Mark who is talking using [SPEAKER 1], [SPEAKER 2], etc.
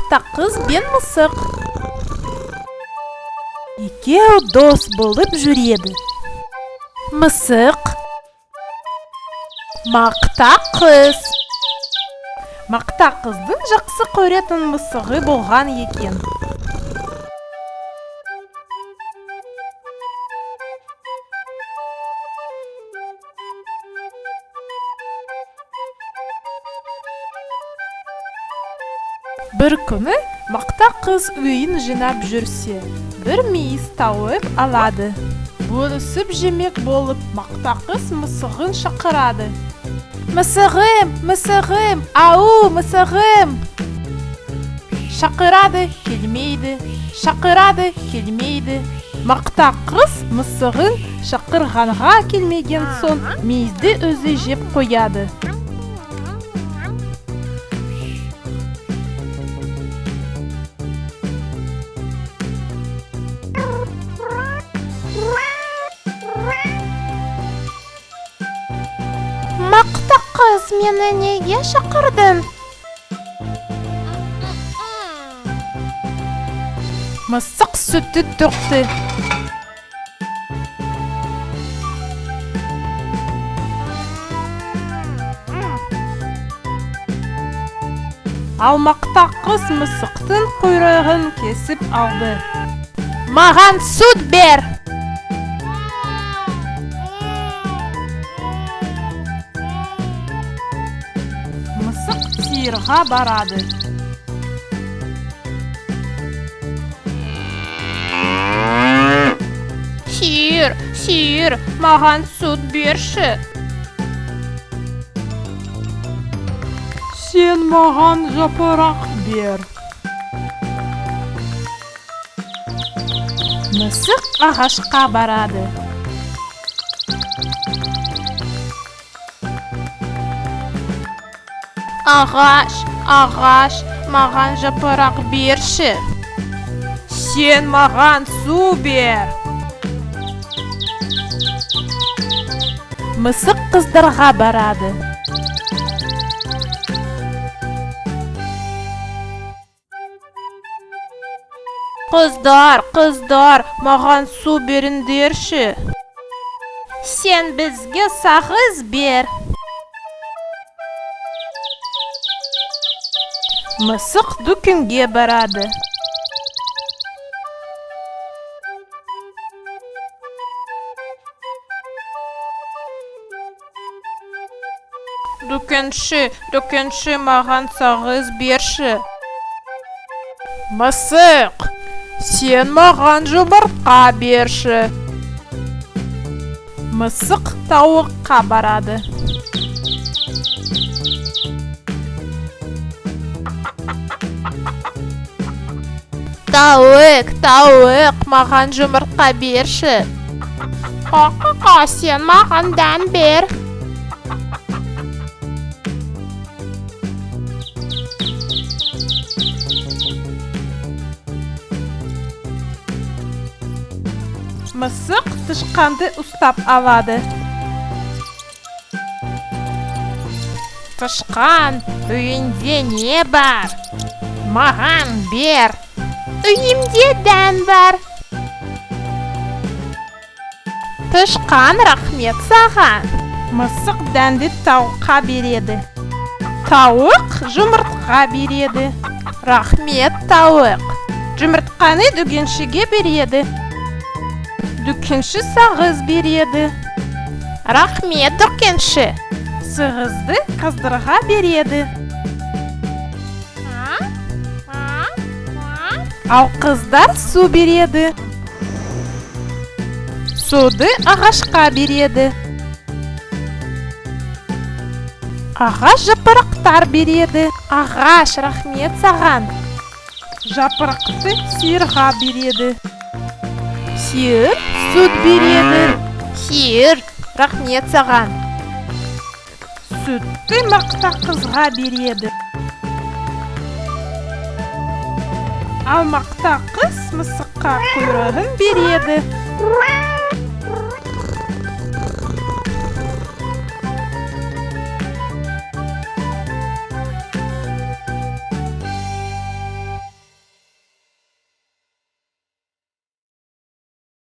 [SPEAKER 1] Мақта қыз бен мысық. Екеу дос болып жүреді. Мысық, мақта қыз. Мақта қыздың жақсы көретін мысығы болған екен. Бір күні мақта қыз үйін жинап жүрсе, бір мейіз тауып алады. Бөлісіп жемек болып, мақта қыз мысығын шақырады. Мысығым, мысығым, ау, мысығым! Шақырады, келмейді, шақырады, келмейді. Мақта қыз мысығын шақырғанға келмеген соң, мейізді өзі жеп қояды. Мақта қыз, мені неге шақырдың? Мысық сүтті төкті. Ал мақта қыз мысықтың құйрығын кесіп алды. Маған сүт бер! Мысық сиырға барады. Сиыр, маған сүт берші. Сен маған жапырақ бер. Мысық ағашқа барады. Ағаш, маған жапырақ берші. Сен маған су бер. Мысық қыздарға барады. Қыздар, маған су беріңдерші. Сен бізге сағыз бер. Мысық дүкенге барады. Дүкенші, маған сағыз берші. Мысық, сен маған жұмыртқа берші. Мысық тауыққа барады. Тауық, маған жұмыртқа берші. Сен маған дәм бер. Мысық тышқанды ұстап алады. Тышқан, үйінде не бар? Маған бер. Үйімде дән бар. Тышқан, рахмет саған. Мысық дәнді тауыққа береді. Тауық жұмыртқа береді. Рахмет, тауық. Жұмыртқаны дүкеншіге береді. Дүкенші сағыз береді. Рахмет, дүкенші. Сағызды қыздарға береді. Ал қыздар су береді. Суды ағашқа береді. Ағаш жапырақтар береді. Ағаш, рахмет саған. Жапырақты сиырға береді. Сиыр сүт береді. Сиыр, рахмет саған. Сүтті мақта қызға береді. Ал мақта қыз мысыққа құйрығын береді.